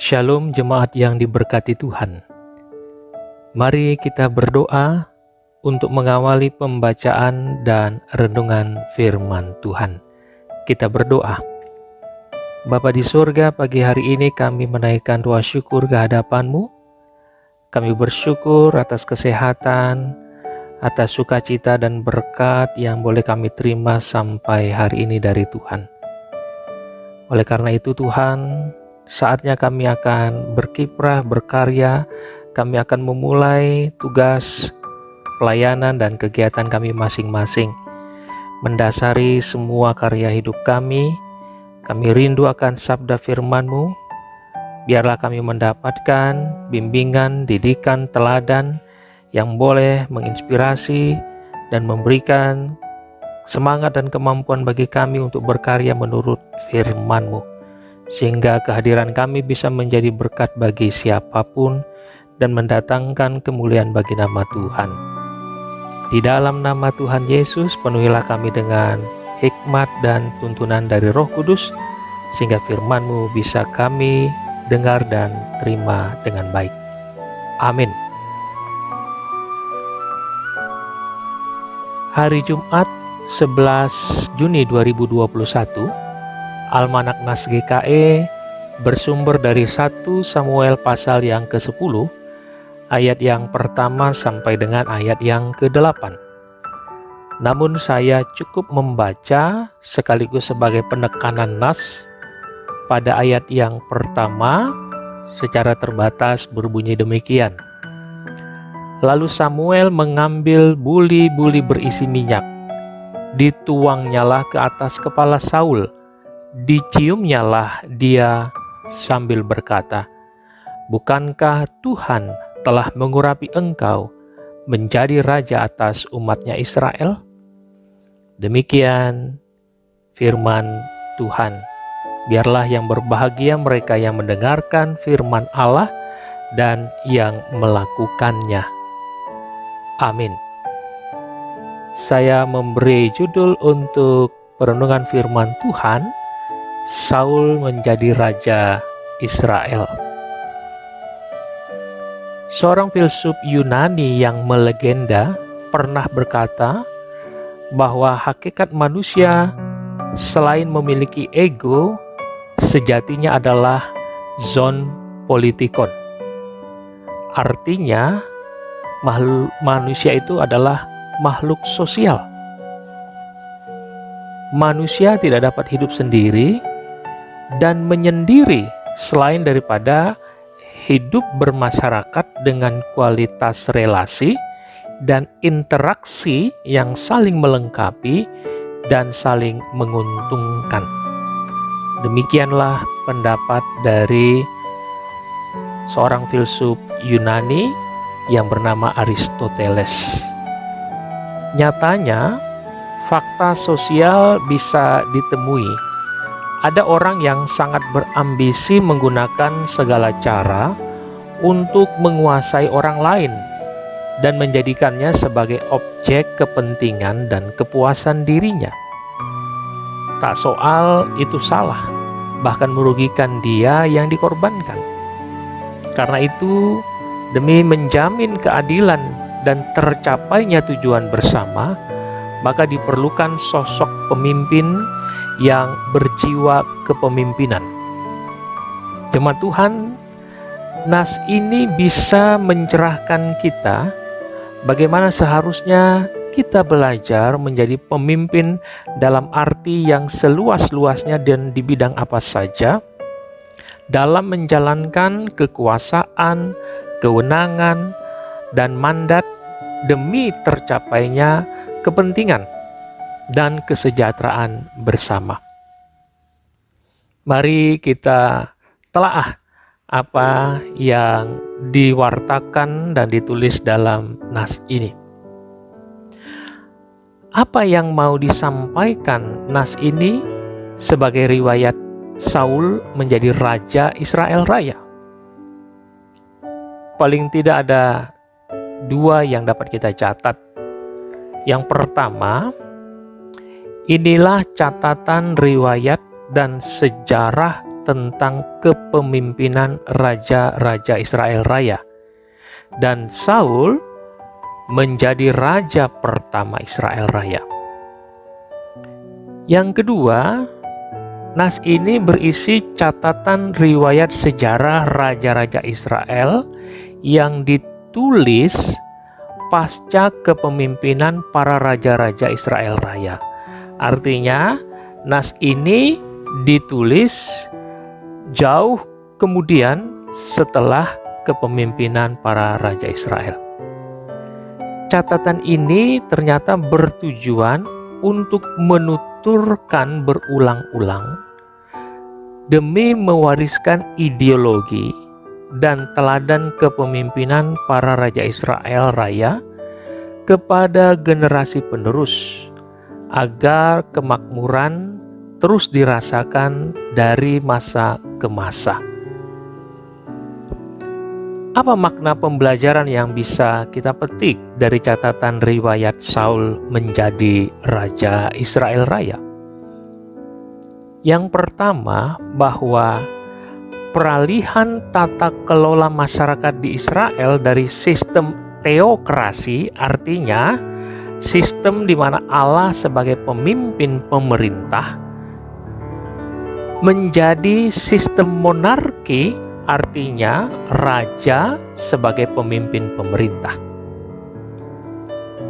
Shalom jemaat yang diberkati Tuhan. Mari kita berdoa untuk mengawali pembacaan dan renungan firman Tuhan. Kita berdoa. Bapa di surga, pagi hari ini kami menaikkan doa syukur ke hadapan-Mu. Kami bersyukur atas kesehatan, atas sukacita dan berkat yang boleh kami terima sampai hari ini dari Tuhan. Oleh karena itu Tuhan, saatnya kami akan berkiprah, berkarya, kami akan memulai tugas, pelayanan dan kegiatan kami masing-masing. Mendasari semua karya hidup kami rindu akan sabda firman-Mu. Biarlah kami mendapatkan bimbingan, didikan, teladan yang boleh menginspirasi dan memberikan semangat dan kemampuan bagi kami untuk berkarya menurut firman-Mu, sehingga kehadiran kami bisa menjadi berkat bagi siapapun dan mendatangkan kemuliaan bagi nama Tuhan. Di dalam nama Tuhan Yesus, penuhilah kami dengan hikmat dan tuntunan dari Roh Kudus, sehingga firman-Mu bisa kami dengar dan terima dengan baik. Amin. Hari Jumat 11 Juni 2021, Almanak Nas GKE bersumber dari 1 Samuel pasal yang ke-10, ayat yang pertama sampai dengan ayat yang ke-8. Namun saya cukup membaca sekaligus sebagai penekanan nas pada ayat yang pertama secara terbatas berbunyi demikian. Lalu Samuel mengambil buli-buli berisi minyak, dituangnyalah ke atas kepala Saul, diciumnyalah dia sambil berkata, "Bukankah Tuhan telah mengurapi engkau menjadi raja atas umatnya Israel?" Demikian firman Tuhan. Biarlah yang berbahagia mereka yang mendengarkan firman Allah dan yang melakukannya. Amin. Saya memberi judul untuk perenungan firman Tuhan, Saul menjadi raja Israel. Seorang filsuf Yunani yang melegenda pernah berkata bahwa hakikat manusia selain memiliki ego, sejatinya adalah zon politikon. Artinya, manusia itu adalah makhluk sosial. Manusia tidak dapat hidup sendiri dan menyendiri selain daripada hidup bermasyarakat dengan kualitas relasi dan interaksi yang saling melengkapi dan saling menguntungkan. Demikianlah pendapat dari seorang filsuf Yunani yang bernama Aristoteles. Nyatanya, fakta sosial bisa ditemui. Ada orang yang sangat berambisi menggunakan segala cara untuk menguasai orang lain dan menjadikannya sebagai objek kepentingan dan kepuasan dirinya. Tak soal itu salah, bahkan merugikan dia yang dikorbankan. Karena itu, demi menjamin keadilan dan tercapainya tujuan bersama, maka diperlukan sosok pemimpin yang berjiwa kepemimpinan. Jemaat Tuhan, nas ini bisa mencerahkan kita bagaimana seharusnya kita belajar menjadi pemimpin dalam arti yang seluas-luasnya dan di bidang apa saja, dalam menjalankan kekuasaan, kewenangan, dan mandat demi tercapainya kepentingan dan kesejahteraan bersama. Mari kita telaah apa yang diwartakan dan ditulis dalam nas ini. Apa yang mau disampaikan nas ini sebagai riwayat Saul menjadi raja Israel Raya? Paling tidak ada dua yang dapat kita catat. Yang pertama, inilah catatan riwayat dan sejarah tentang kepemimpinan raja-raja Israel Raya. Dan Saul menjadi raja pertama Israel Raya. Yang kedua, nas ini berisi catatan riwayat sejarah raja-raja Israel yang ditulis pasca kepemimpinan para raja-raja Israel Raya. Artinya, nas ini ditulis jauh kemudian setelah kepemimpinan para raja Israel. Catatan ini ternyata bertujuan untuk menuturkan berulang-ulang demi mewariskan ideologi dan teladan kepemimpinan para raja Israel Raya kepada generasi penerus, agar kemakmuran terus dirasakan dari masa ke masa. Apa makna pembelajaran yang bisa kita petik dari catatan riwayat Saul menjadi raja Israel Raya? Yang pertama, bahwa peralihan tata kelola masyarakat di Israel dari sistem teokrasi, artinya sistem di mana Allah sebagai pemimpin pemerintah, menjadi sistem monarki, artinya raja sebagai pemimpin pemerintah.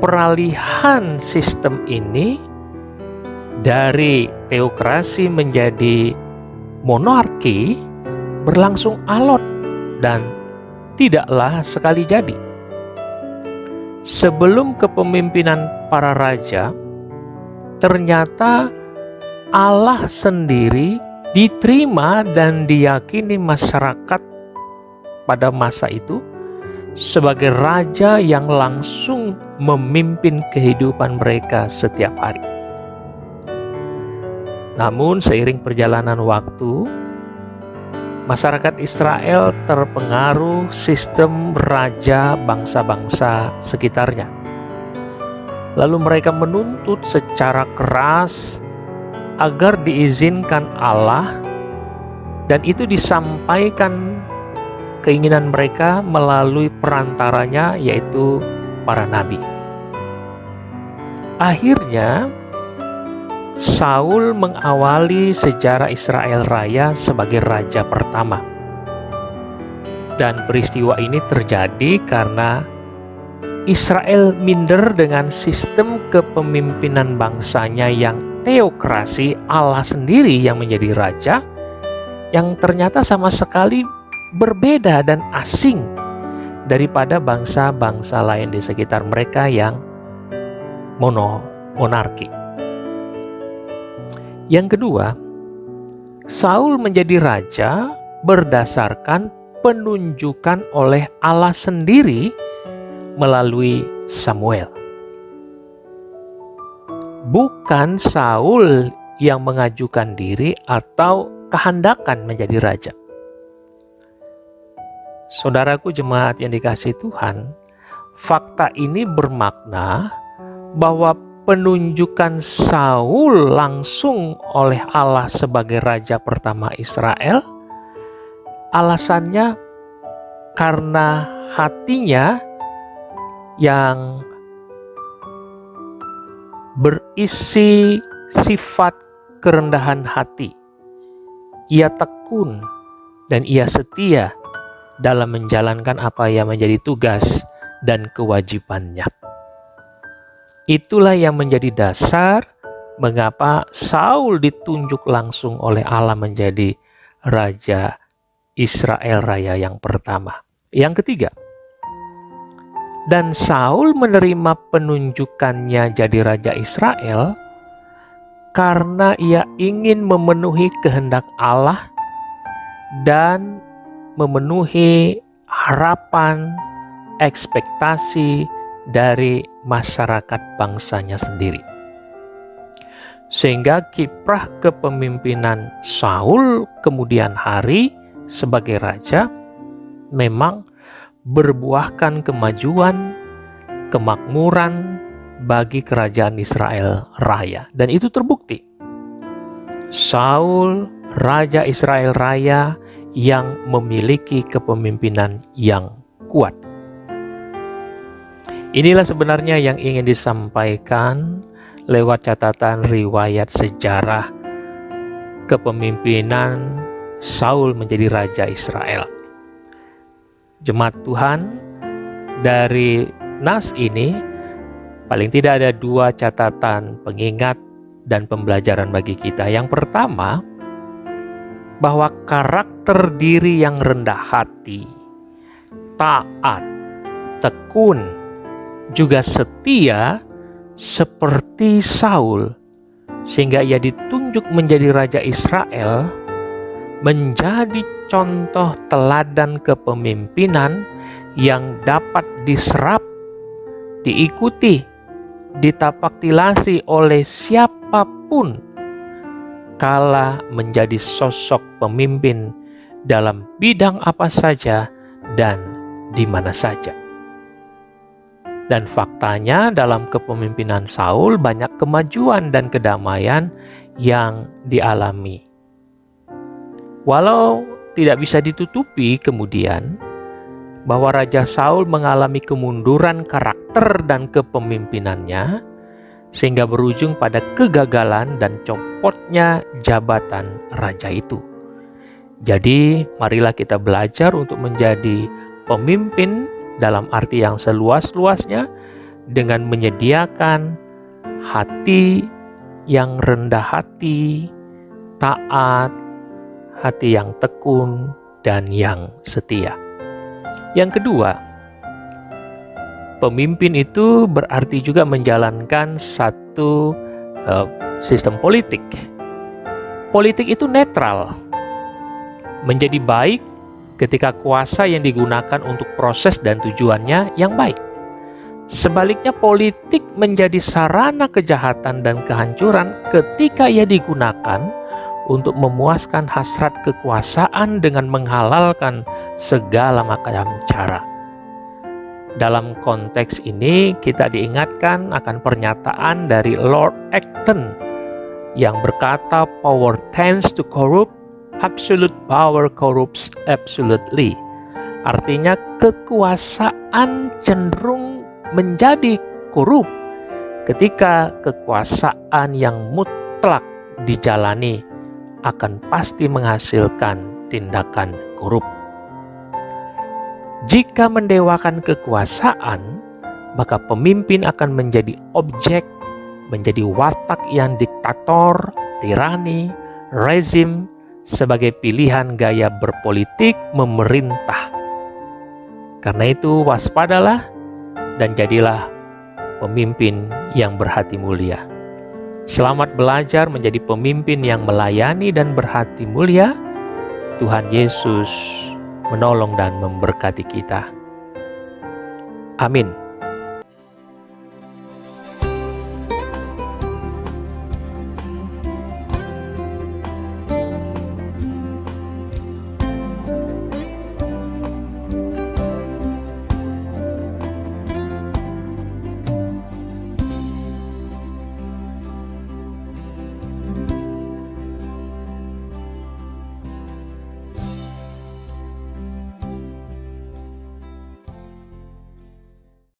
Peralihan sistem ini dari teokrasi menjadi monarki berlangsung alot dan tidaklah sekali jadi. Sebelum kepemimpinan para raja, ternyata Allah sendiri diterima dan diyakini masyarakat pada masa itu sebagai raja yang langsung memimpin kehidupan mereka setiap hari. Namun seiring perjalanan waktu, masyarakat Israel terpengaruh sistem raja bangsa-bangsa sekitarnya. Lalu mereka menuntut secara keras agar diizinkan Allah, dan itu disampaikan keinginan mereka melalui perantaranya, yaitu para nabi. Akhirnya Saul mengawali sejarah Israel Raya sebagai raja pertama. Dan peristiwa ini terjadi karena Israel minder dengan sistem kepemimpinan bangsanya yang teokrasi, Allah sendiri yang menjadi raja, yang ternyata sama sekali berbeda dan asing daripada bangsa-bangsa lain di sekitar mereka yang monarki. Yang kedua, Saul menjadi raja berdasarkan penunjukan oleh Allah sendiri melalui Samuel. Bukan Saul yang mengajukan diri atau kehendakan menjadi raja. Saudaraku jemaat yang dikasihi Tuhan, fakta ini bermakna bahwa penunjukan Saul langsung oleh Allah sebagai raja pertama Israel, alasannya karena hatinya yang berisi sifat kerendahan hati. Ia tekun dan ia setia dalam menjalankan apa yang menjadi tugas dan kewajibannya. Itulah yang menjadi dasar mengapa Saul ditunjuk langsung oleh Allah menjadi raja Israel Raya yang pertama. Yang ketiga, dan Saul menerima penunjukannya jadi raja Israel karena ia ingin memenuhi kehendak Allah dan memenuhi harapan, ekspektasi dari masyarakat bangsanya sendiri. Sehingga kiprah kepemimpinan Saul kemudian hari sebagai raja memang berbuahkan kemajuan, kemakmuran bagi kerajaan Israel Raya. Dan itu terbukti. Saul Raja Israel Raya yang memiliki kepemimpinan yang kuat. Inilah sebenarnya yang ingin disampaikan lewat catatan riwayat sejarah kepemimpinan Saul menjadi Raja Israel. Jemaat Tuhan, dari nas ini paling tidak ada 2 catatan pengingat dan pembelajaran bagi kita. Yang pertama, bahwa karakter diri yang rendah hati, taat, tekun, juga setia seperti Saul, sehingga ia ditunjuk menjadi Raja Israel, menjadi contoh teladan kepemimpinan yang dapat diserap, diikuti, ditapaktilasi oleh siapapun kala menjadi sosok pemimpin dalam bidang apa saja dan di mana saja. Dan faktanya dalam kepemimpinan Saul banyak kemajuan dan kedamaian yang dialami. Walau tidak bisa ditutupi kemudian bahwa Raja Saul mengalami kemunduran karakter dan kepemimpinannya, sehingga berujung pada kegagalan dan copotnya jabatan raja itu. Jadi marilah kita belajar untuk menjadi pemimpin dalam arti yang seluas-luasnya, dengan menyediakan hati yang rendah hati, taat, hati yang tekun, dan yang setia. Yang kedua, pemimpin itu berarti juga menjalankan satu sistem politik. Politik itu netral, menjadi baik ketika kuasa yang digunakan untuk proses dan tujuannya yang baik. Sebaliknya, politik menjadi sarana kejahatan dan kehancuran ketika ia digunakan untuk memuaskan hasrat kekuasaan dengan menghalalkan segala macam cara. Dalam konteks ini, kita diingatkan akan pernyataan dari Lord Acton yang berkata, "Power tends to corrupt, absolute power corrupts absolutely." Artinya kekuasaan cenderung menjadi korup ketika kekuasaan yang mutlak dijalani akan pasti menghasilkan tindakan korup. Jika mendewakan kekuasaan, maka pemimpin akan menjadi objek, menjadi watak yang diktator, tirani, rezim, sebagai pilihan gaya berpolitik memerintah. Karena itu waspadalah dan jadilah pemimpin yang berhati mulia. Selamat belajar menjadi pemimpin yang melayani dan berhati mulia. Tuhan Yesus menolong dan memberkati kita. Amin.